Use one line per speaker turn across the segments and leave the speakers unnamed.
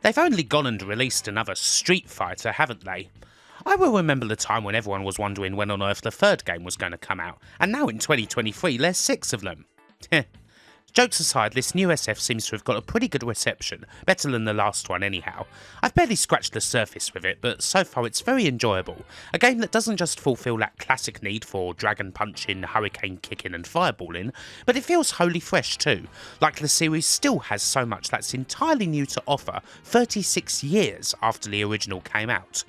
They've only gone and released another Street Fighter, haven't they? I will remember the time when everyone was wondering when on earth the third game was going to come out, and now in 2023 there's 6 of them. Jokes aside, this new SF seems to have got a pretty good reception, better than the last one anyhow. I've barely scratched the surface with it, but so far it's very enjoyable. A game that doesn't just fulfil that classic need for dragon punching, hurricane kicking and fireballing, but it feels wholly fresh too, like the series still has so much that's entirely new to offer 36 years after the original came out.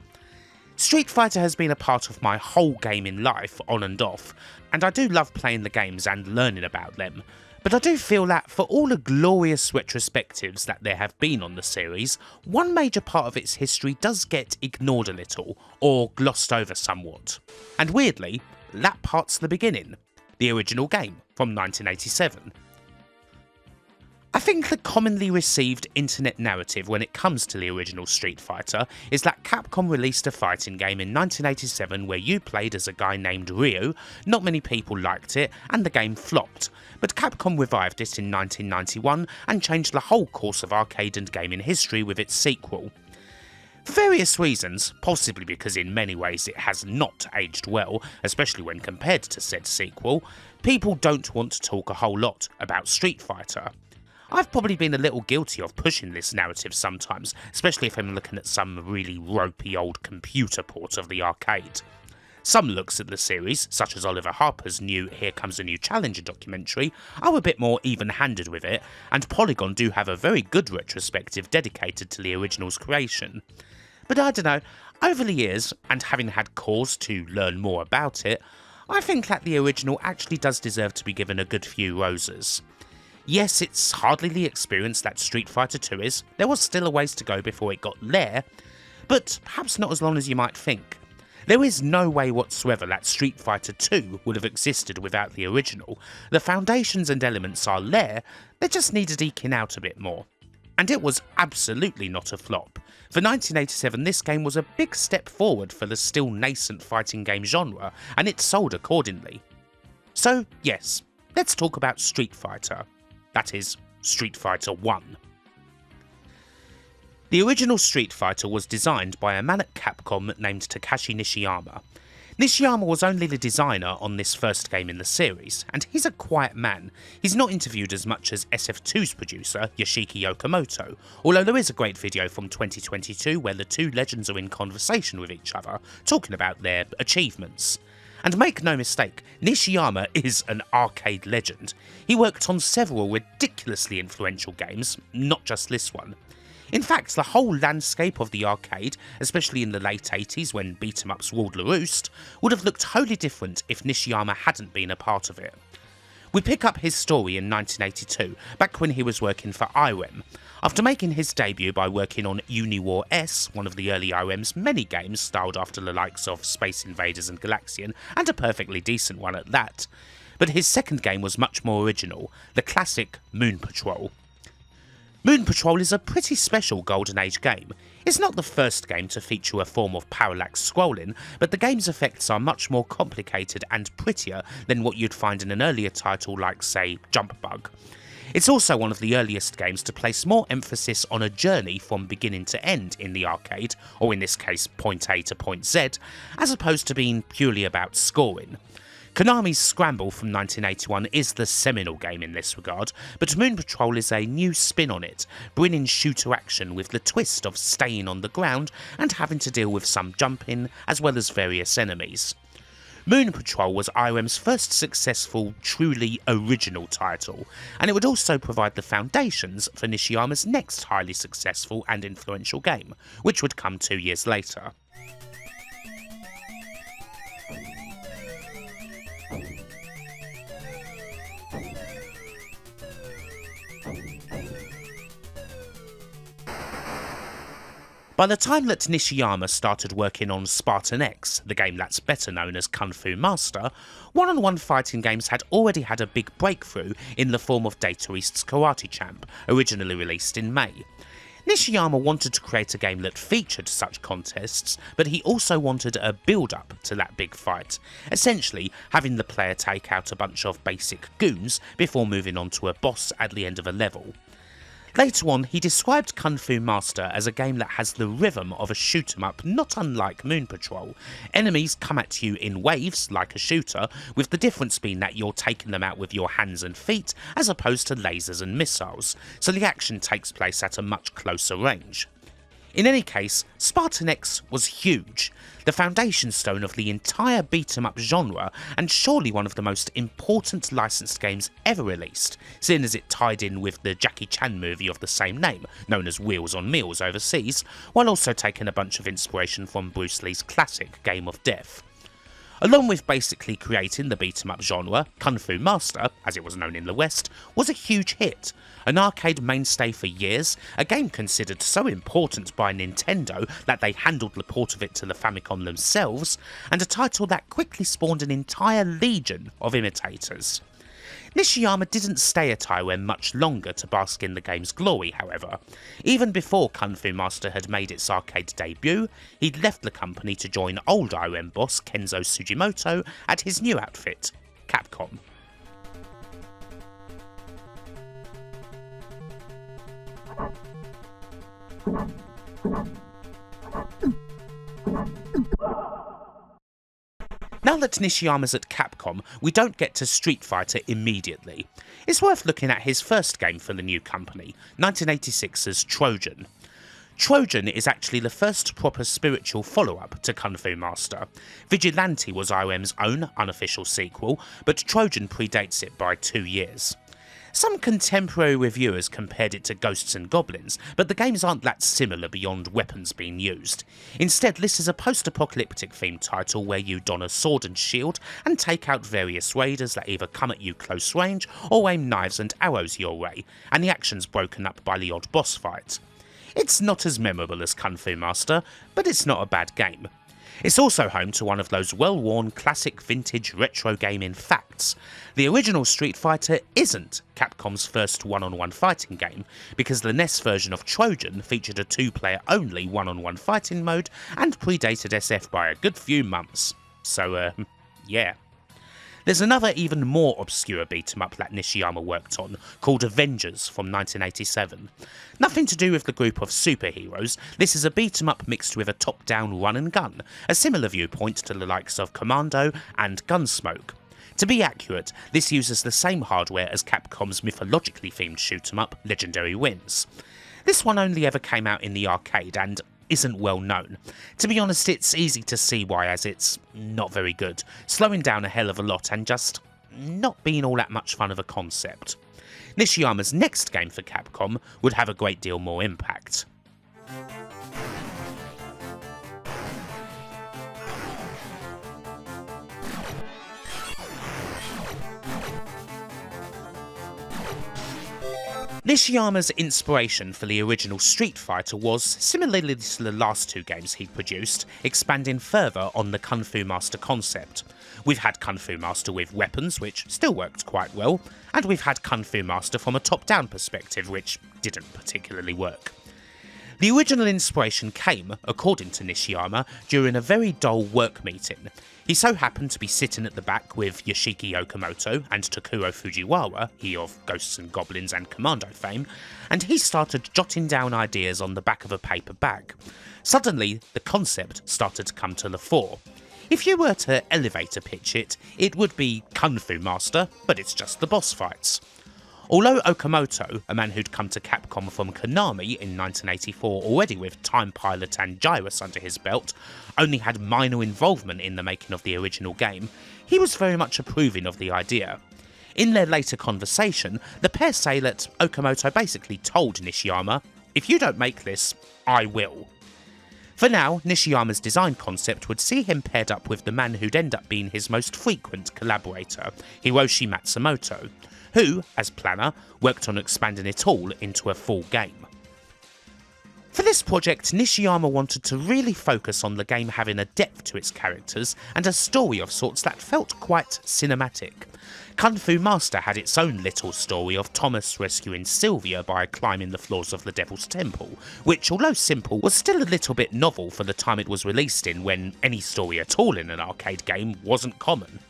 Street Fighter has been a part of my whole gaming life, on and off, and I do love playing the games and learning about them. But I do feel that for all the glorious retrospectives that there have been on the series, one major part of its history does get ignored a little, or glossed over somewhat. And weirdly, that part's the beginning, the original game from 1987. I think the commonly received internet narrative when it comes to the original Street Fighter is that Capcom released a fighting game in 1987 where you played as a guy named Ryu, not many people liked it, and the game flopped, but Capcom revived it in 1991 and changed the whole course of arcade and gaming history with its sequel. For various reasons, possibly because in many ways it has not aged well, especially when compared to said sequel, people don't want to talk a whole lot about Street Fighter. I've probably been a little guilty of pushing this narrative sometimes, especially if I'm looking at some really ropey old computer port of the arcade. Some looks at the series, such as Oliver Harper's new Here Comes a New Challenger documentary, are a bit more even-handed with it, and Polygon do have a very good retrospective dedicated to the original's creation. But I don't know, over the years, and having had cause to learn more about it, I think that the original actually does deserve to be given a good few roses. Yes, it's hardly the experience that Street Fighter 2 is, there was still a ways to go before it got there, but perhaps not as long as you might think. There is no way whatsoever that Street Fighter 2 would have existed without the original. The foundations and elements are there, they just needed eking out a bit more. And it was absolutely not a flop. For 1987, this game was a big step forward for the still nascent fighting game genre, and it sold accordingly. So yes, let's talk about Street Fighter. That is, Street Fighter 1. The original Street Fighter was designed by a man at Capcom named Takashi Nishiyama. Nishiyama was only the designer on this first game in the series, and he's a quiet man. He's not interviewed as much as SF2's producer, Yoshiki Okamoto, although there is a great video from 2022 where the two legends are in conversation with each other, talking about their achievements. And make no mistake, Nishiyama is an arcade legend. He worked on several ridiculously influential games, not just this one. In fact, the whole landscape of the arcade, especially in the late 80s when beat-em-ups ruled the roost, would have looked wholly different if Nishiyama hadn't been a part of it. We pick up his story in 1982, back when he was working for IREM. After making his debut by working on Uniwar S, one of the early IREM's many games styled after the likes of Space Invaders and Galaxian, and a perfectly decent one at that. But his second game was much more original, the classic Moon Patrol. Moon Patrol is a pretty special Golden Age game. It's not the first game to feature a form of parallax scrolling, but the game's effects are much more complicated and prettier than what you'd find in an earlier title like, say, Jump Bug. It's also one of the earliest games to place more emphasis on a journey from beginning to end in the arcade, or in this case point A to point Z, as opposed to being purely about scoring. Konami's Scramble from 1981 is the seminal game in this regard, but Moon Patrol is a new spin on it, bringing shooter action with the twist of staying on the ground and having to deal with some jumping as well as various enemies. Moon Patrol was IREM's first successful, truly original title, and it would also provide the foundations for Nishiyama's next highly successful and influential game, which would come 2 years later. By the time that Nishiyama started working on Spartan X, the game that's better known as Kung Fu Master, one-on-one fighting games had already had a big breakthrough in the form of Data East's Karate Champ, originally released in May. Nishiyama wanted to create a game that featured such contests, but he also wanted a build-up to that big fight, essentially having the player take out a bunch of basic goons before moving on to a boss at the end of a level. Later on, he described Kung Fu Master as a game that has the rhythm of a shoot 'em up, not unlike Moon Patrol. Enemies come at you in waves, like a shooter, with the difference being that you're taking them out with your hands and feet, as opposed to lasers and missiles, so the action takes place at a much closer range. In any case, Spartan X was huge, the foundation stone of the entire beat-em-up genre, and surely one of the most important licensed games ever released, seeing as it tied in with the Jackie Chan movie of the same name, known as Wheels on Meals overseas, while also taking a bunch of inspiration from Bruce Lee's classic Game of Death. Along with basically creating the beat-em-up genre, Kung Fu Master, as it was known in the West, was a huge hit, an arcade mainstay for years, a game considered so important by Nintendo that they handled the port of it to the Famicom themselves, and a title that quickly spawned an entire legion of imitators. Nishiyama didn't stay at IOM much longer to bask in the game's glory, however. Even before Kung Fu Master had made its arcade debut, he'd left the company to join old IOM boss Kenzo Sugimoto at his new outfit, Capcom. Now that Nishiyama's at Capcom, we don't get to Street Fighter immediately. It's worth looking at his first game for the new company, 1986's Trojan. Trojan is actually the first proper spiritual follow-up to Kung Fu Master. Vigilante was IOM's own unofficial sequel, but Trojan predates it by 2 years. Some contemporary reviewers compared it to Ghosts and Goblins, but the games aren't that similar beyond weapons being used. Instead, this is a post-apocalyptic themed title where you don a sword and shield and take out various raiders that either come at you close range or aim knives and arrows your way, and the action's broken up by the odd boss fight. It's not as memorable as Kung Fu Master, but it's not a bad game. It's also home to one of those well-worn classic vintage retro gaming facts. The original Street Fighter isn't Capcom's first one-on-one fighting game, because the NES version of Trojan featured a 2-player only one-on-one fighting mode and predated SF by a good few months. So, yeah. There's another even more obscure beat-em-up that Nishiyama worked on, called Avengers from 1987. Nothing to do with the group of superheroes, this is a beat-em-up mixed with a top-down run-and-gun, a similar viewpoint to the likes of Commando and Gunsmoke. To be accurate, this uses the same hardware as Capcom's mythologically themed shoot-em-up, Legendary Winds. This one only ever came out in the arcade and isn't well known. To be honest, it's easy to see why, as it's not very good, slowing down a hell of a lot and just not being all that much fun of a concept. Nishiyama's next game for Capcom would have a great deal more impact. Nishiyama's inspiration for the original Street Fighter was, similarly to the last 2 games he'd produced, expanding further on the Kung Fu Master concept. We've had Kung Fu Master with weapons, which still worked quite well, and we've had Kung Fu Master from a top-down perspective, which didn't particularly work. The original inspiration came, according to Nishiyama, during a very dull work meeting. He so happened to be sitting at the back with Yoshiki Okamoto and Takuro Fujiwara, he of Ghosts and Goblins and Commando fame, and he started jotting down ideas on the back of a paper bag. Suddenly, the concept started to come to the fore. If you were to elevator pitch it, it would be Kung Fu Master, but it's just the boss fights. Although Okamoto, a man who'd come to Capcom from Konami in 1984 already with Time Pilot and Gyrus under his belt, only had minor involvement in the making of the original game, he was very much approving of the idea. In their later conversation, the pair say that Okamoto basically told Nishiyama, "If you don't make this, I will." For now, Nishiyama's design concept would see him paired up with the man who'd end up being his most frequent collaborator, Hiroshi Matsumoto, who, as planner, worked on expanding it all into a full game. For this project, Nishiyama wanted to really focus on the game having a depth to its characters and a story of sorts that felt quite cinematic. Kung Fu Master had its own little story of Thomas rescuing Sylvia by climbing the floors of the Devil's Temple, which, although simple, was still a little bit novel for the time it was released in, when any story at all in an arcade game wasn't common.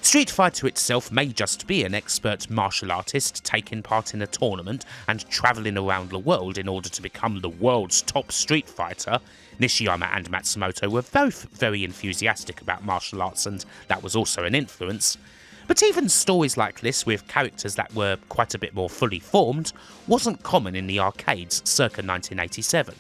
Street Fighter itself may just be an expert martial artist taking part in a tournament and travelling around the world in order to become the world's top Street Fighter. Nishiyama and Matsumoto were both very enthusiastic about martial arts, and that was also an influence. But even stories like this, with characters that were quite a bit more fully formed, wasn't common in the arcades circa 1987.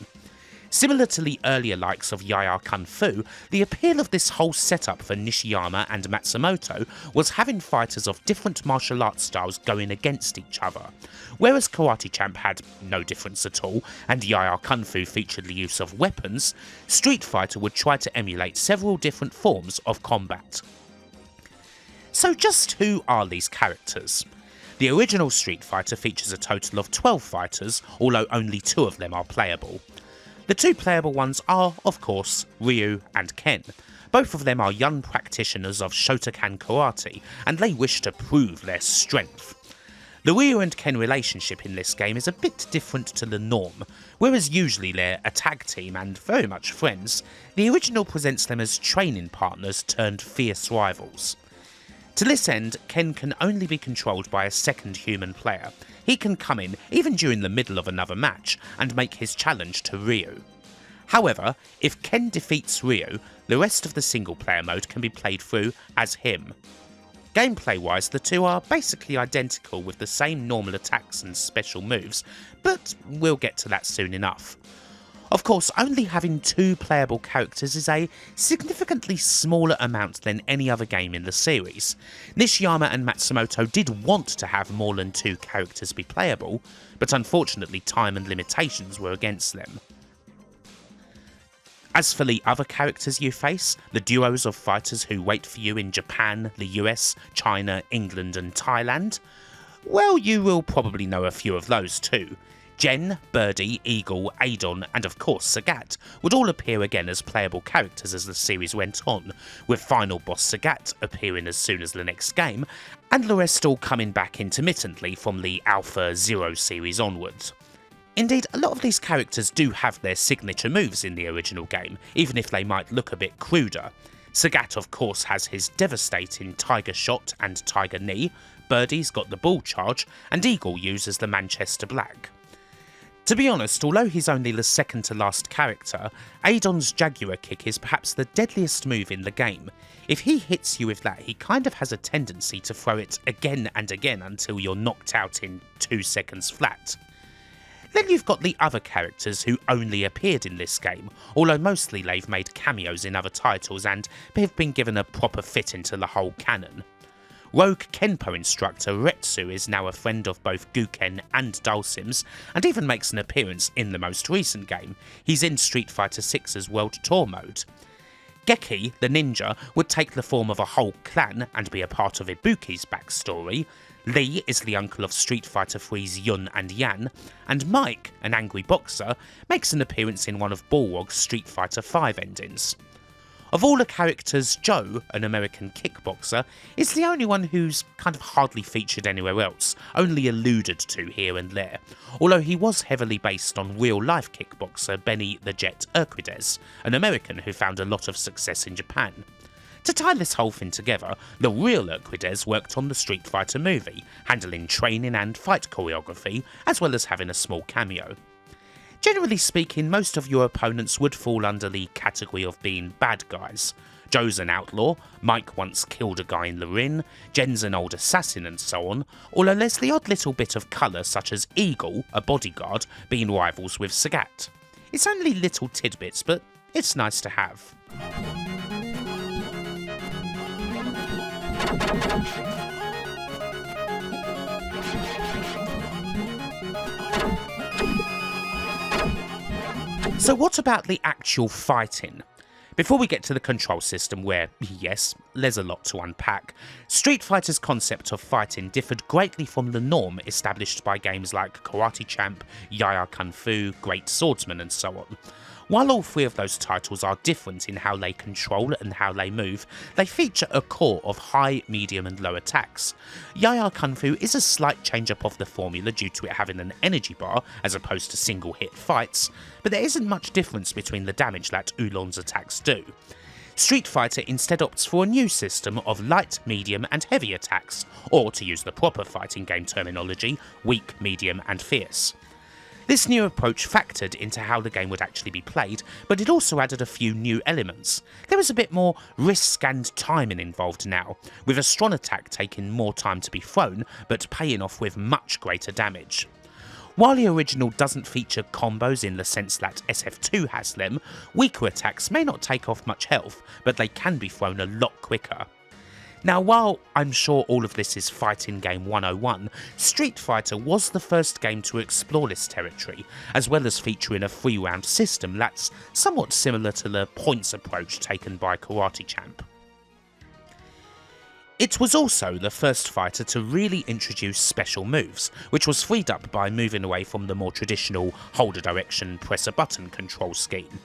Similar to the earlier likes of Yaya Kung Fu, the appeal of this whole setup for Nishiyama and Matsumoto was having fighters of different martial arts styles going against each other. Whereas Karate Champ had no difference at all, and Yaya Kung Fu featured the use of weapons, Street Fighter would try to emulate several different forms of combat. So just who are these characters? The original Street Fighter features a total of 12 fighters, although only 2 of them are playable. The 2 playable ones are, of course, Ryu and Ken. Both of them are young practitioners of Shotokan karate, and they wish to prove their strength. The Ryu and Ken relationship in this game is a bit different to the norm. Whereas usually they're a tag team and very much friends, the original presents them as training partners turned fierce rivals. To this end, Ken can only be controlled by a second human player. He can come in, even during the middle of another match, and make his challenge to Ryu. However, if Ken defeats Ryu, the rest of the single player mode can be played through as him. Gameplay wise, the two are basically identical with the same normal attacks and special moves, but we'll get to that soon enough. Of course, only having 2 playable characters is a significantly smaller amount than any other game in the series. Nishiyama and Matsumoto did want to have more than 2 characters be playable, but unfortunately time and limitations were against them. As for the other characters you face, the duos of fighters who wait for you in Japan, the US, China, England and Thailand, well, you will probably know a few of those too. Jen, Birdie, Eagle, Adon and of course Sagat would all appear again as playable characters as the series went on, with final boss Sagat appearing as soon as the next game, and the rest all coming back intermittently from the Alpha Zero series onwards. Indeed, a lot of these characters do have their signature moves in the original game, even if they might look a bit cruder. Sagat of course has his devastating Tiger Shot and Tiger Knee, Birdie's got the Ball Charge, and Eagle uses the Manchester Black. To be honest, although he's only the second to last character, Adon's Jaguar Kick is perhaps the deadliest move in the game. If he hits you with that, he kind of has a tendency to throw it again and again until you're knocked out in 2 seconds flat. Then you've got the other characters who only appeared in this game, although mostly they've made cameos in other titles and have been given a proper fit into the whole canon. Rogue Kenpo instructor Retsu is now a friend of both Guken and Dulcims, and even makes an appearance in the most recent game. He's in Street Fighter VI's World Tour mode. Geki, the ninja, would take the form of a whole clan and be a part of Ibuki's backstory. Lee is the uncle of Street Fighter III's Yun and Yan, and Mike, an angry boxer, makes an appearance in one of Balrog's Street Fighter V endings. Of all the characters, Joe, an American kickboxer, is the only one who's kind of hardly featured anywhere else, only alluded to here and there, although he was heavily based on real-life kickboxer Benny the Jet Urquidez, an American who found a lot of success in Japan. To tie this whole thing together, the real Urquidez worked on the Street Fighter movie, handling training and fight choreography, as well as having a small cameo. Generally speaking, most of your opponents would fall under the category of being bad guys. Joe's an outlaw, Mike once killed a guy in the ring, Jen's an old assassin and so on, although there's the odd little bit of colour such as Eagle, a bodyguard, being rivals with Sagat. It's only little tidbits, but it's nice to have. So what about the actual fighting? Before we get to the control system where, yes, there's a lot to unpack, Street Fighter's concept of fighting differed greatly from the norm established by games like Karate Champ, Yaya Kung Fu, Great Swordsman and so on. While all 3 of those titles are different in how they control and how they move, they feature a core of high, medium and low attacks. Yaya Kung Fu is a slight change up of the formula due to it having an energy bar as opposed to single hit fights, but there isn't much difference between the damage that Oolong's attacks do. Street Fighter instead opts for a new system of light, medium and heavy attacks, or to use the proper fighting game terminology, weak, medium and fierce. This new approach factored into how the game would actually be played, but it also added a few new elements. There was a bit more risk and timing involved now, with a strong attack taking more time to be thrown, but paying off with much greater damage. While the original doesn't feature combos in the sense that SF2 has them, weaker attacks may not take off much health, but they can be thrown a lot quicker. Now, while I'm sure all of this is fighting game 101, Street Fighter was the first game to explore this territory, as well as featuring a 3-round system that's somewhat similar to the points approach taken by Karate Champ. It was also the first fighter to really introduce special moves, which was freed up by moving away from the more traditional hold a direction, press a button control scheme.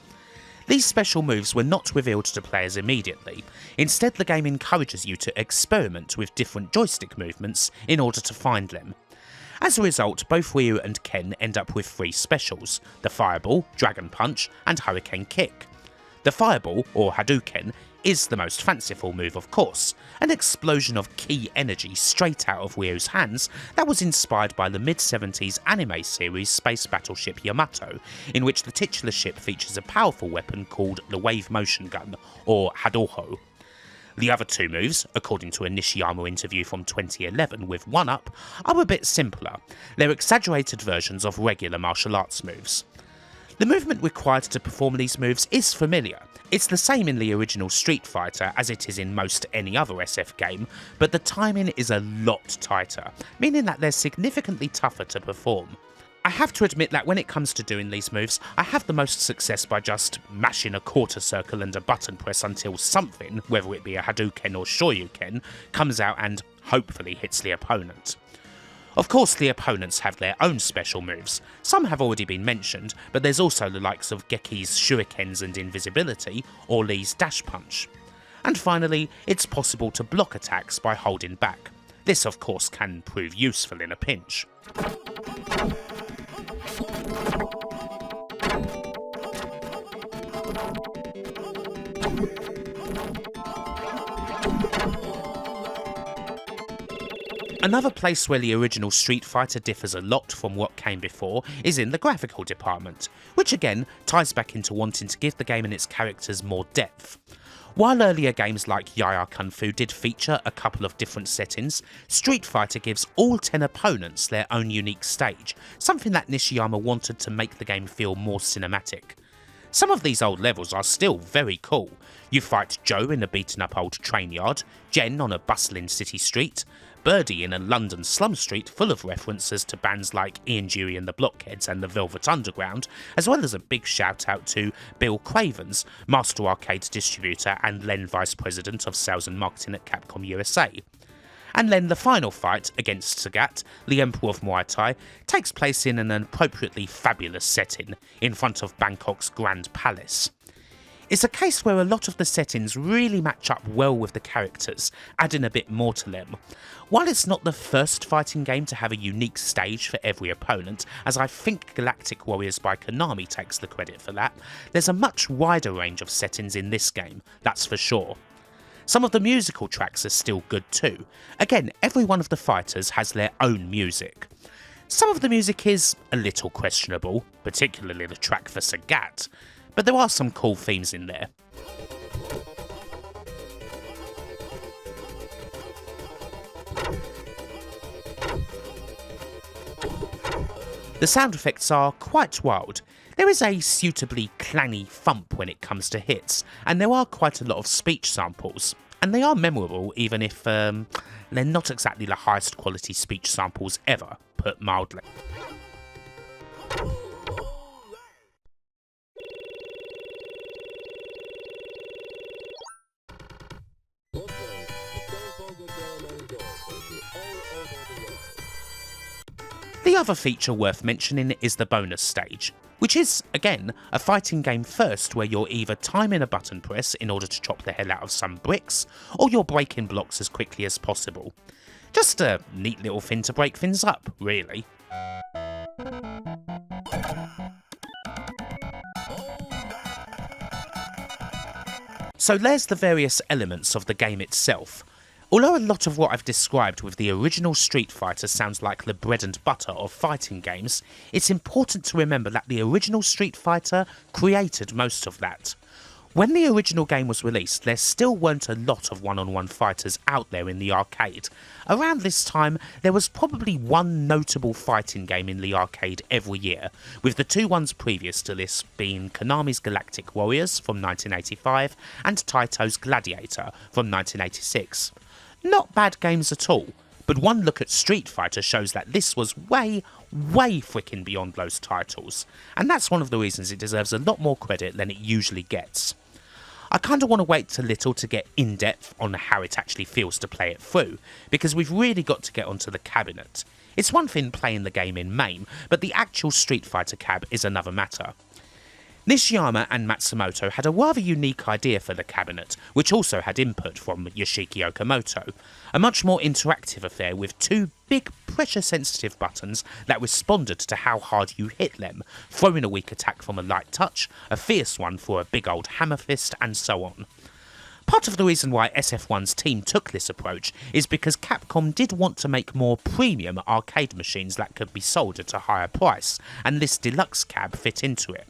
These special moves were not revealed to players immediately. Instead, the game encourages you to experiment with different joystick movements in order to find them. As a result, both Ryu and Ken end up with 3 specials: the Fireball, Dragon Punch and Hurricane Kick. The Fireball, or Hadouken, is the most fanciful move of course, an explosion of ki energy straight out of Ryu's hands that was inspired by the mid-70s anime series Space Battleship Yamato, in which the titular ship features a powerful weapon called the Wave Motion Gun, or Hadouho. The other 2 moves, according to a Nishiyama interview from 2011 with 1UP, are a bit simpler. They're exaggerated versions of regular martial arts moves. The movement required to perform these moves is familiar. It's the same in the original Street Fighter as it is in most any other SF game, but the timing is a lot tighter, meaning that they're significantly tougher to perform. I have to admit that when it comes to doing these moves, I have the most success by just mashing a quarter circle and a button press until something, whether it be a Hadouken or Shoryuken, comes out and hopefully hits the opponent. Of course, the opponents have their own special moves. Some have already been mentioned, but there's also the likes of Geki's shurikens and invisibility, or Lee's dash punch. And finally, it's possible to block attacks by holding back. This of course can prove useful in a pinch. Another place where the original Street Fighter differs a lot from what came before is in the graphical department, which again ties back into wanting to give the game and its characters more depth. While earlier games like Yaya Kung Fu did feature a couple of different settings, Street Fighter gives all 10 opponents their own unique stage, something that Nishiyama wanted to make the game feel more cinematic. Some of these old levels are still very cool. You fight Joe in a beaten up old train yard, Jen on a bustling city street, Birdie in a London slum street full of references to bands like Ian Dury and the Blockheads and the Velvet Underground, as well as a big shout out to Bill Cravens, Master Arcade distributor and then Vice President of Sales and Marketing at Capcom USA. And then the final fight against Sagat, the Emperor of Muay Thai, takes place in an appropriately fabulous setting, in front of Bangkok's Grand Palace. It's a case where a lot of the settings really match up well with the characters, adding a bit more to them. While it's not the first fighting game to have a unique stage for every opponent, as I think Galactic Warriors by Konami takes the credit for that, there's a much wider range of settings in this game, that's for sure. Some of the musical tracks are still good too. Again, every one of the fighters has their own music. Some of the music is a little questionable, particularly the track for Sagat, but there are some cool themes in there. The sound effects are quite wild. There is a suitably clangy thump when it comes to hits, and there are quite a lot of speech samples. And they are memorable even if they're not exactly the highest quality speech samples ever, put mildly. The other feature worth mentioning is the bonus stage, which is, again, a fighting game first where you're either timing a button press in order to chop the hell out of some bricks, or you're breaking blocks as quickly as possible. Just a neat little thing to break things up, really. So there's the various elements of the game itself. Although a lot of what I've described with the original Street Fighter sounds like the bread and butter of fighting games, it's important to remember that the original Street Fighter created most of that. When the original game was released, there still weren't a lot of one-on-one fighters out there in the arcade. Around this time, there was probably one notable fighting game in the arcade every year, with the two ones previous to this being Konami's Galactic Warriors from 1985 and Taito's Gladiator from 1986. Not bad games at all, but one look at Street Fighter shows that this was way freaking beyond those titles, and that's one of the reasons it deserves a lot more credit than it usually gets. I kinda want to wait till little to get in depth on how it actually feels to play it through, because we've really got to get onto the cabinet. It's one thing playing the game in MAME, but the actual Street Fighter cab is another matter. Nishiyama and Matsumoto had a rather unique idea for the cabinet, which also had input from Yoshiki Okamoto, a much more interactive affair with two big pressure-sensitive buttons that responded to how hard you hit them, throwing a weak attack from a light touch, a fierce one for a big old hammer fist, and so on. Part of the reason why SF1's team took this approach is because Capcom did want to make more premium arcade machines that could be sold at a higher price, and this deluxe cab fit into it.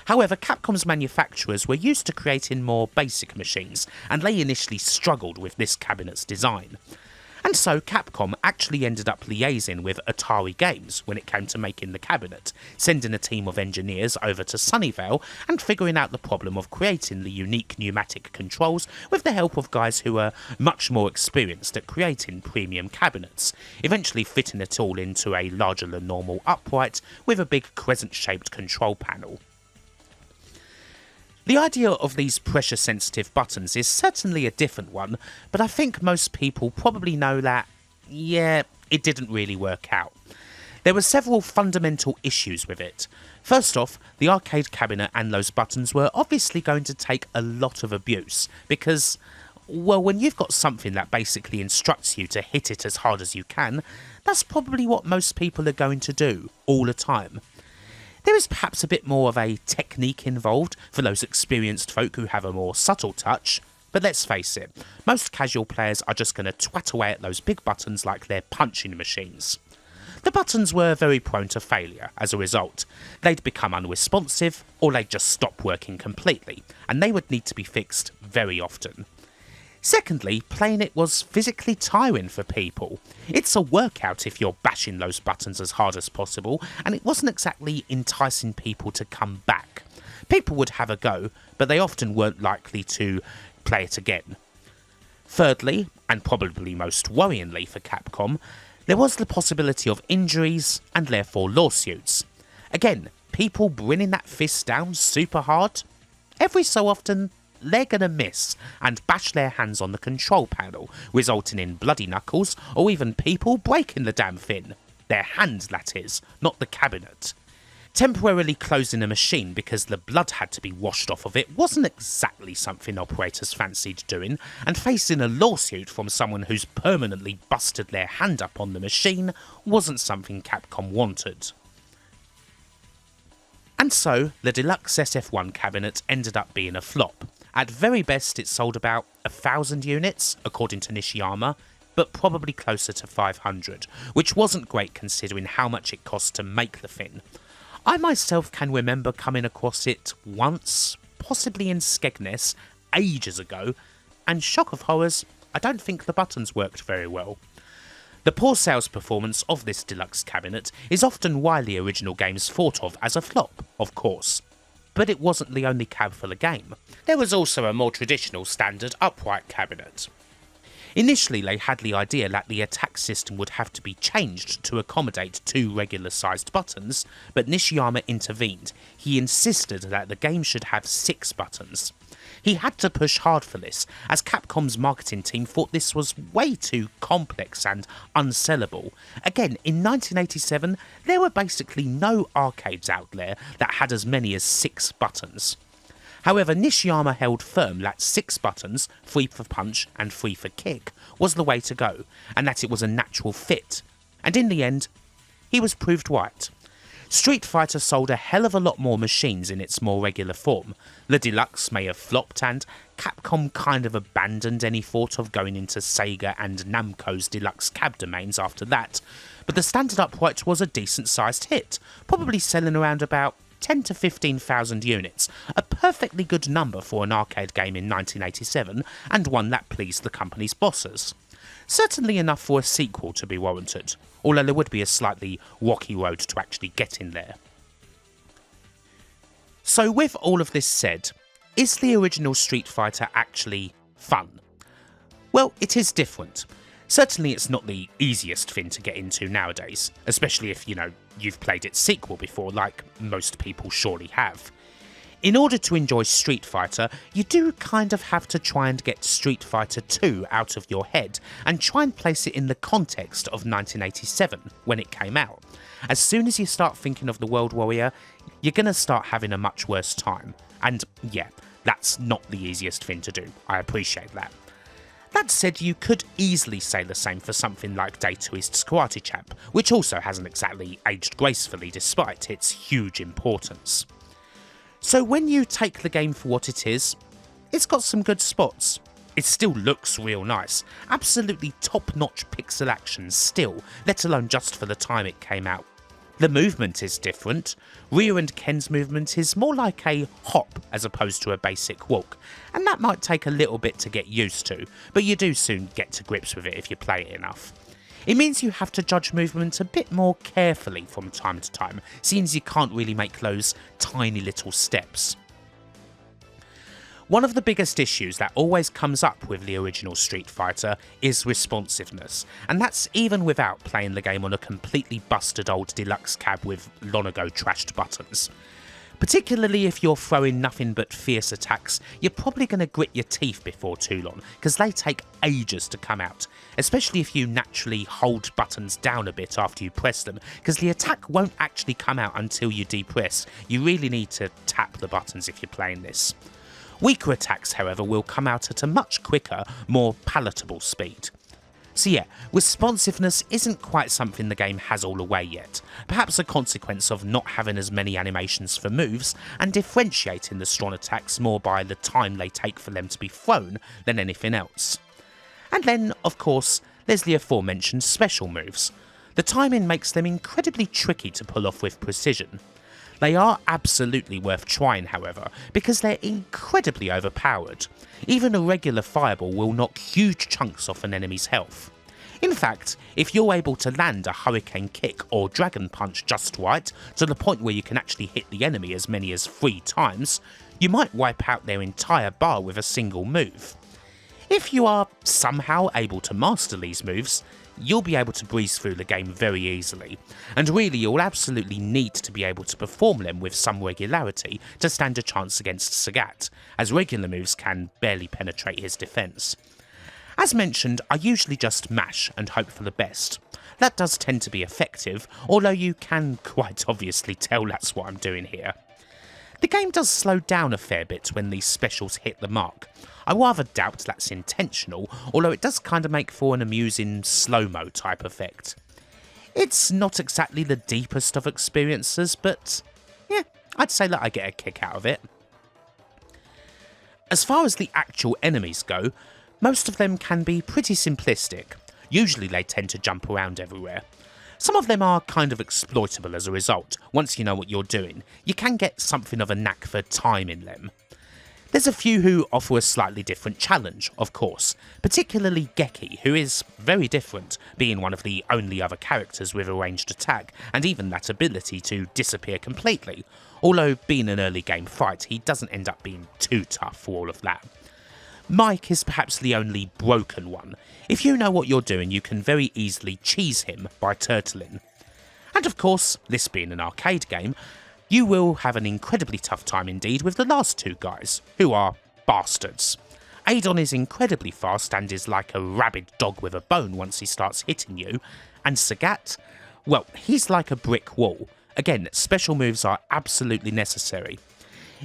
However, Capcom's manufacturers were used to creating more basic machines, and they initially struggled with this cabinet's design. And so Capcom actually ended up liaising with Atari Games when it came to making the cabinet, sending a team of engineers over to Sunnyvale and figuring out the problem of creating the unique pneumatic controls with the help of guys who were much more experienced at creating premium cabinets, eventually fitting it all into a larger than normal upright with a big crescent-shaped control panel. The idea of these pressure-sensitive buttons is certainly a different one, but I think most people probably know that, yeah, it didn't really work out. There were several fundamental issues with it. First off, the arcade cabinet and those buttons were obviously going to take a lot of abuse, because, well, when you've got something that basically instructs you to hit it as hard as you can, that's probably what most people are going to do, all the time. There is perhaps a bit more of a technique involved for those experienced folk who have a more subtle touch, but let's face it, most casual players are just going to twat away at those big buttons like they're punching machines. The buttons were very prone to failure as a result. They'd become unresponsive, or they'd just stop working completely, and they would need to be fixed very often. Secondly, playing it was physically tiring for people. It's a workout if you're bashing those buttons as hard as possible, and it wasn't exactly enticing people to come back. People would have a go, but they often weren't likely to play it again. Thirdly, and probably most worryingly for Capcom, there was the possibility of injuries and therefore lawsuits. Again, people bringing that fist down super hard, every so often they're gonna miss and bash their hands on the control panel, resulting in bloody knuckles or even people breaking the damn thing. Their hands, that is, not the cabinet. Temporarily closing a machine because the blood had to be washed off of it wasn't exactly something operators fancied doing, and facing a lawsuit from someone who's permanently busted their hand up on the machine wasn't something Capcom wanted. And so, the deluxe SF1 cabinet ended up being a flop. At very best it sold about 1,000 units, according to Nishiyama, but probably closer to 500, which wasn't great considering how much it cost to make the thing. I myself can remember coming across it once, possibly in Skegness, ages ago, and shock of horrors, I don't think the buttons worked very well. The poor sales performance of this deluxe cabinet is often why the original game's thought of as a flop, of course. But it wasn't the only cab for the game. There was also a more traditional standard upright cabinet. Initially they had the idea that the attack system would have to be changed to accommodate two regular sized buttons, but Nishiyama intervened. He insisted that the game should have 6 buttons. He had to push hard for this, as Capcom's marketing team thought this was way too complex and unsellable. Again, in 1987, there were basically no arcades out there that had as many as 6 buttons. However, Nishiyama held firm that 6 buttons, 3 for punch and 3 for kick, was the way to go, and that it was a natural fit. And in the end, he was proved right. Street Fighter sold a hell of a lot more machines in its more regular form. The Deluxe may have flopped, and Capcom kind of abandoned any thought of going into Sega and Namco's Deluxe cab domains after that, but the standard upright was a decent sized hit, probably selling around about 10 to 15,000 units, a perfectly good number for an arcade game in 1987, and one that pleased the company's bosses. Certainly enough for a sequel to be warranted, although there would be a slightly rocky road to actually get in there. So with all of this said, is the original Street Fighter actually fun? Well, it is different. Certainly it's not the easiest thing to get into nowadays, especially if, you've played its sequel before, like most people surely have. In order to enjoy Street Fighter, you do kind of have to try and get Street Fighter 2 out of your head and try and place it in the context of 1987 when it came out. As soon as you start thinking of the World Warrior, you're going to start having a much worse time. And yeah, that's not the easiest thing to do, I appreciate that. That said, you could easily say the same for something like Data East's Karate Champ, which also hasn't exactly aged gracefully despite its huge importance. So when you take the game for what it is, it's got some good spots. It still looks real nice, absolutely top-notch pixel action still, let alone just for the time it came out. The movement is different. Ryu and Ken's movement is more like a hop as opposed to a basic walk, and that might take a little bit to get used to, but you do soon get to grips with it if you play it enough. It means you have to judge movement a bit more carefully from time to time, since you can't really make those tiny little steps. One of the biggest issues that always comes up with the original Street Fighter is responsiveness, and that's even without playing the game on a completely busted old deluxe cab with long ago trashed buttons. Particularly if you're throwing nothing but fierce attacks, you're probably going to grit your teeth before too long, because they take ages to come out, especially if you naturally hold buttons down a bit after you press them, because the attack won't actually come out until you depress. You really need to tap the buttons if you're playing this. Weaker attacks, however, will come out at a much quicker, more palatable speed. So yeah, responsiveness isn't quite something the game has all the way yet, perhaps a consequence of not having as many animations for moves and differentiating the strong attacks more by the time they take for them to be thrown than anything else. And then, of course, there's the aforementioned special moves. The timing makes them incredibly tricky to pull off with precision. They are absolutely worth trying, however, because they're incredibly overpowered. Even a regular fireball will knock huge chunks off an enemy's health. In fact, if you're able to land a hurricane kick or dragon punch just right, to the point where you can actually hit the enemy as many as 3 times, you might wipe out their entire bar with a single move. If you are somehow able to master these moves, you'll be able to breeze through the game very easily, and really you'll absolutely need to be able to perform them with some regularity to stand a chance against Sagat, as regular moves can barely penetrate his defence. As mentioned, I usually just mash and hope for the best. That does tend to be effective, although you can quite obviously tell that's what I'm doing here. The game does slow down a fair bit when these specials hit the mark. I rather doubt that's intentional, although it does kind of make for an amusing slow-mo type effect. It's not exactly the deepest of experiences, but yeah, I'd say that I get a kick out of it. As far as the actual enemies go, most of them can be pretty simplistic. Usually they tend to jump around everywhere. Some of them are kind of exploitable as a result. Once you know what you're doing, you can get something of a knack for timing them. There's a few who offer a slightly different challenge, of course, particularly Geki, who is very different, being one of the only other characters with a ranged attack, and even that ability to disappear completely, although being an early game fight, he doesn't end up being too tough for all of that. Mike is perhaps the only broken one. If you know what you're doing, you can very easily cheese him by turtling. And of course, this being an arcade game, you will have an incredibly tough time indeed with the last 2 guys, who are bastards. Adon is incredibly fast and is like a rabid dog with a bone once he starts hitting you, and Sagat, well, he's like a brick wall. Again, special moves are absolutely necessary.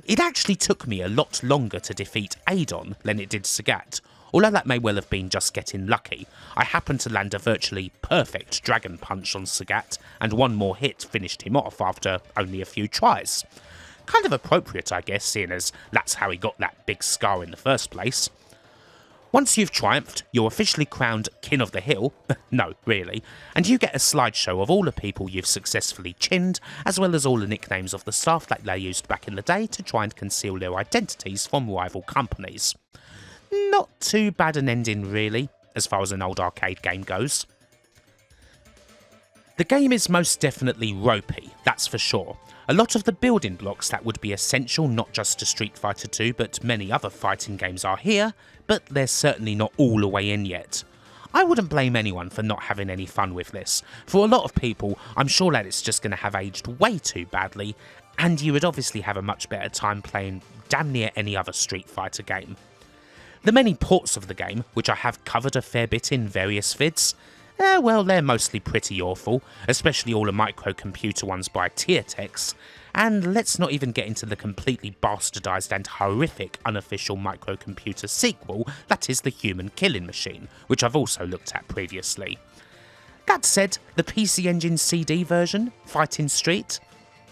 It actually took me a lot longer to defeat Adon than it did Sagat, Although that may well have been just getting lucky, I happened to land a virtually perfect dragon punch on Sagat, and one more hit finished him off after only a few tries. Kind of appropriate, I guess, seeing as that's how he got that big scar in the first place. Once you've triumphed, you're officially crowned King of the Hill, no, really, and you get a slideshow of all the people you've successfully chinned, as well as all the nicknames of the staff that they used back in the day to try and conceal their identities from rival companies. Not too bad an ending really, as far as an old arcade game goes. The game is most definitely ropey, that's for sure. A lot of the building blocks that would be essential not just to Street Fighter 2 but many other fighting games are here, but they're certainly not all the way in yet. I wouldn't blame anyone for not having any fun with this. For a lot of people, I'm sure that it's just going to have aged way too badly, and you would obviously have a much better time playing damn near any other Street Fighter game. The many ports of the game, which I have covered a fair bit in various vids, well, they're mostly pretty awful, especially all the microcomputer ones by Tiertex, and let's not even get into the completely bastardised and horrific unofficial microcomputer sequel that is the Human Killing Machine, which I've also looked at previously. That said, the PC Engine CD version, Fighting Street,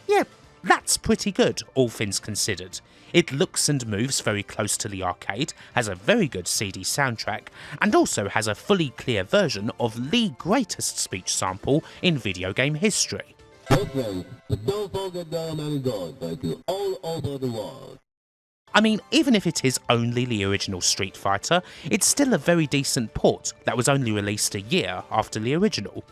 yeah, that's pretty good, all things considered. It looks and moves very close to the arcade, has a very good CD soundtrack, and also has a fully clear version of the greatest speech sample in video game history.
Okay, but don't forget that I'm going thank you all over the world.
I mean, even if it is only the original Street Fighter, it's still a very decent port that was only released a year after the original.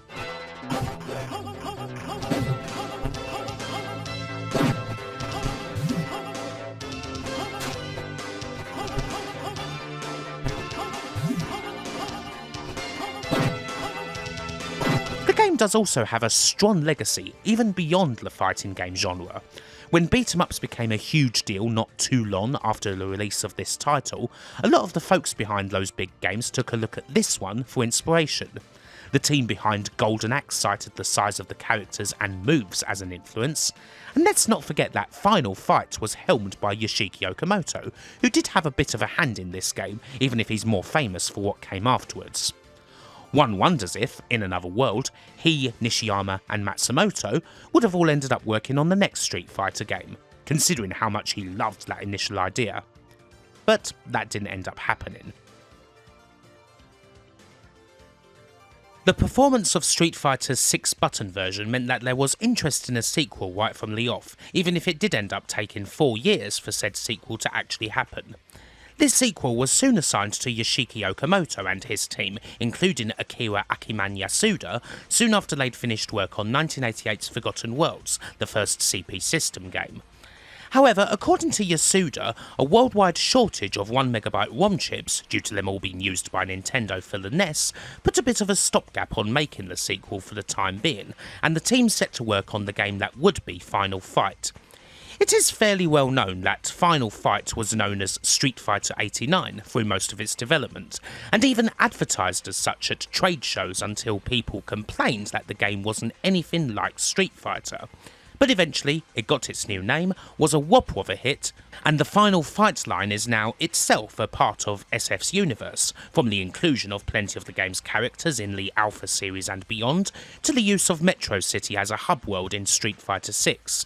The game does also have a strong legacy, even beyond the fighting game genre. When beat-em-ups became a huge deal not too long after the release of this title, a lot of the folks behind those big games took a look at this one for inspiration. The team behind Golden Axe cited the size of the characters and moves as an influence, and let's not forget that Final Fight was helmed by Yoshiki Okamoto, who did have a bit of a hand in this game, even if he's more famous for what came afterwards. One wonders if, in another world, he, Nishiyama and Matsumoto would have all ended up working on the next Street Fighter game, considering how much he loved that initial idea. But that didn't end up happening. The performance of Street Fighter's 6-button version meant that there was interest in a sequel right from the off, even if it did end up taking 4 years for said sequel to actually happen. This sequel was soon assigned to Yoshiki Okamoto and his team, including Akira Akiman Yasuda, soon after they'd finished work on 1988's Forgotten Worlds, the first CP system game. However, according to Yasuda, a worldwide shortage of 1MB ROM chips, due to them all being used by Nintendo for the NES, put a bit of a stopgap on making the sequel for the time being, and the team set to work on the game that would be Final Fight. It is fairly well known that Final Fight was known as Street Fighter 89 through most of its development, and even advertised as such at trade shows until people complained that the game wasn't anything like Street Fighter. But eventually, it got its new name, was a whopper of a hit, and the Final Fight line is now itself a part of SF's universe, from the inclusion of plenty of the game's characters in the Alpha series and beyond, to the use of Metro City as a hub world in Street Fighter 6.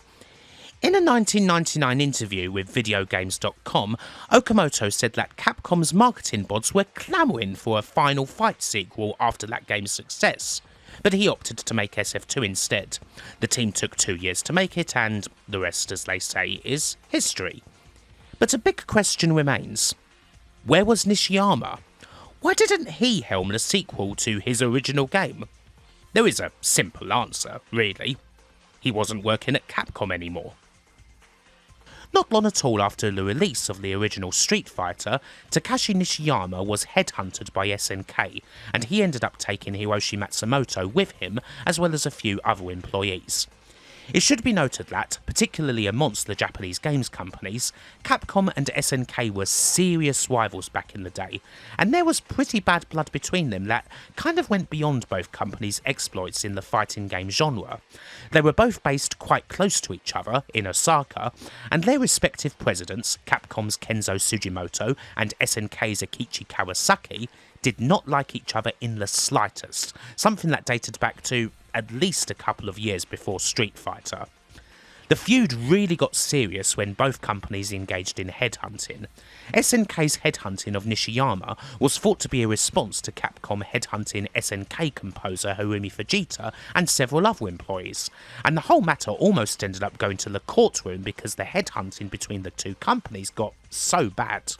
In a 1999 interview with videogames.com, Okamoto said that Capcom's marketing bods were clamouring for a Final Fight sequel after that game's success, but he opted to make SF2 instead. The team took 2 years to make it, and the rest, as they say, is history. But a big question remains. Where was Nishiyama? Why didn't he helm the sequel to his original game? There is a simple answer, really. He wasn't working at Capcom anymore. Not long at all after the release of the original Street Fighter, Takashi Nishiyama was headhunted by SNK, and he ended up taking Hiroshi Matsumoto with him, as well as a few other employees. It should be noted that, particularly amongst the Japanese games companies, Capcom and SNK were serious rivals back in the day, and there was pretty bad blood between them that kind of went beyond both companies' exploits in the fighting game genre. They were both based quite close to each other in Osaka, and their respective presidents, Capcom's Kenzo Sugimoto and SNK's Akichi Kawasaki, did not like each other in the slightest, something that dated back to at least a couple of years before Street Fighter. The feud really got serious when both companies engaged in headhunting. SNK's headhunting of Nishiyama was thought to be a response to Capcom headhunting SNK composer Harumi Fujita and several other employees, and the whole matter almost ended up going to the courtroom because the headhunting between the two companies got so bad.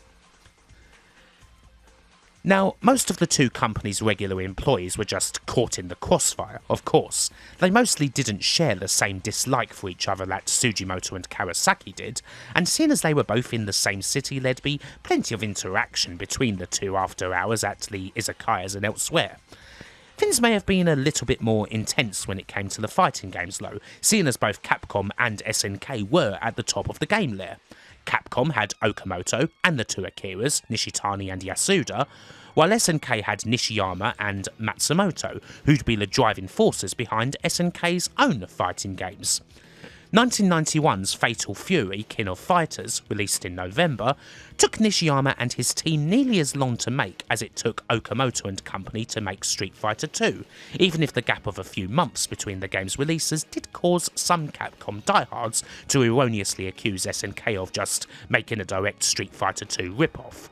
Now, most of the two companies' regular employees were just caught in the crossfire, of course. They mostly didn't share the same dislike for each other that Sugimoto and Kawasaki did, and seeing as they were both in the same city, there'd be plenty of interaction between the two after hours at the izakayas and elsewhere. Things may have been a little bit more intense when it came to the fighting games though, seeing as both Capcom and SNK were at the top of the game there. Capcom had Okamoto and the two Akiras, Nishitani and Yasuda, while SNK had Nishiyama and Matsumoto, who'd be the driving forces behind SNK's own fighting games. 1991's Fatal Fury, King of Fighters, released in November, took Nishiyama and his team nearly as long to make as it took Okamoto and company to make Street Fighter 2, even if the gap of a few months between the game's releases did cause some Capcom diehards to erroneously accuse SNK of just making a direct Street Fighter 2 ripoff.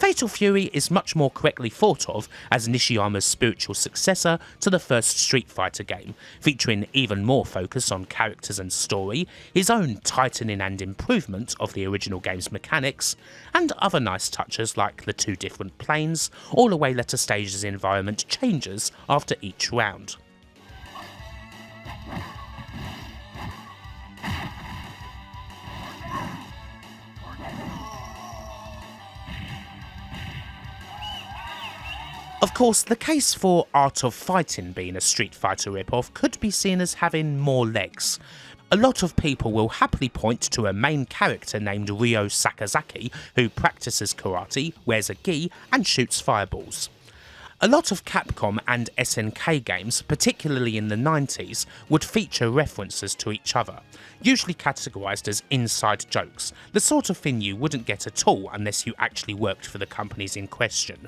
Fatal Fury is much more correctly thought of as Nishiyama's spiritual successor to the first Street Fighter game, featuring even more focus on characters and story, his own tightening and improvement of the original game's mechanics, and other nice touches like the two different planes, or the way that a stage's environment changes after each round. Of course, the case for Art of Fighting being a Street Fighter ripoff could be seen as having more legs. A lot of people will happily point to a main character named Ryo Sakazaki who practices karate, wears a gi, and shoots fireballs. A lot of Capcom and SNK games, particularly in the 90s, would feature references to each other, usually categorised as inside jokes, the sort of thing you wouldn't get at all unless you actually worked for the companies in question.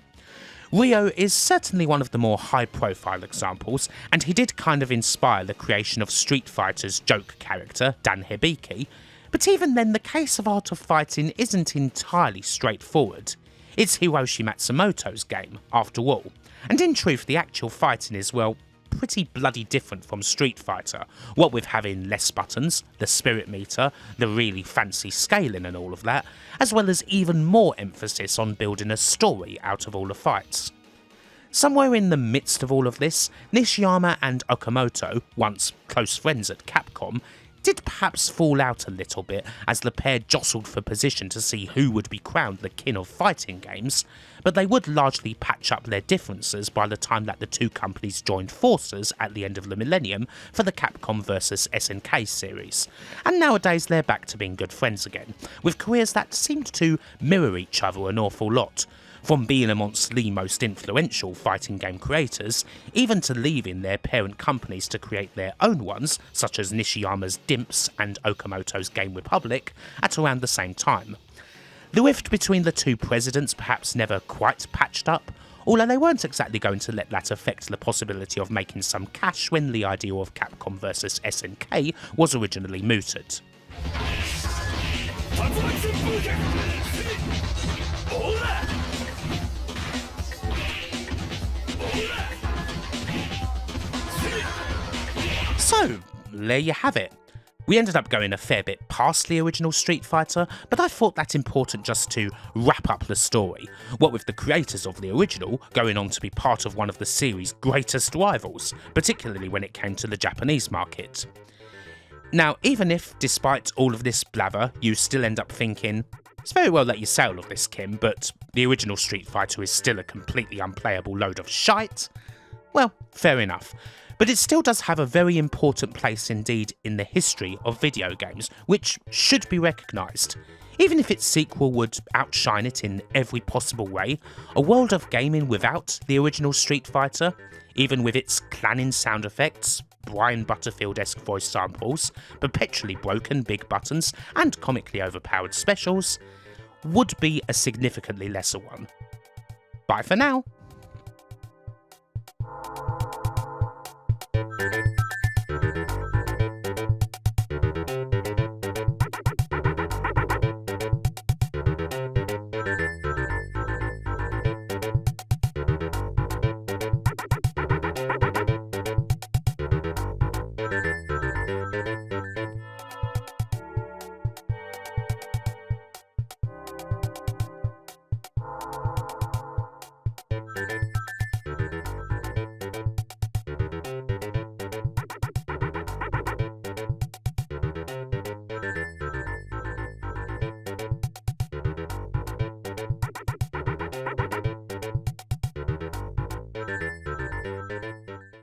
Ryo is certainly one of the more high-profile examples, and he did kind of inspire the creation of Street Fighter's joke character, Dan Hibiki, but even then the case of Art of Fighting isn't entirely straightforward. It's Hiroshi Matsumoto's game, after all, and in truth the actual fighting is, well, pretty bloody different from Street Fighter, what with having less buttons, the spirit meter, the really fancy scaling and all of that, as well as even more emphasis on building a story out of all the fights. Somewhere in the midst of all of this, Nishiyama and Okamoto, once close friends at Capcom, did perhaps fall out a little bit as the pair jostled for position to see who would be crowned the king of fighting games, but they would largely patch up their differences by the time that the two companies joined forces at the end of the millennium for the Capcom vs SNK series, and nowadays they're back to being good friends again, with careers that seemed to mirror each other an awful lot. From being amongst the most influential fighting game creators, even to leaving their parent companies to create their own ones, such as Nishiyama's Dimps and Okamoto's Game Republic, at around the same time. The rift between the two presidents perhaps never quite patched up, although they weren't exactly going to let that affect the possibility of making some cash when the idea of Capcom vs SNK was originally mooted. So, there you have it. We ended up going a fair bit past the original Street Fighter, but I thought that important just to wrap up the story, what with the creators of the original going on to be part of one of the series' greatest rivals, particularly when it came to the Japanese market. Now, even if, despite all of this blather, you still end up thinking, it's very well that you say all of this, Kim, but the original Street Fighter is still a completely unplayable load of shite, Well, fair enough. But it still does have a very important place indeed in the history of video games, which should be recognised. Even if its sequel would outshine it in every possible way, a world of gaming without the original Street Fighter, even with its clanging sound effects, Brian Butterfield-esque voice samples, perpetually broken big buttons, and comically overpowered specials, would be a significantly lesser one. Bye for now.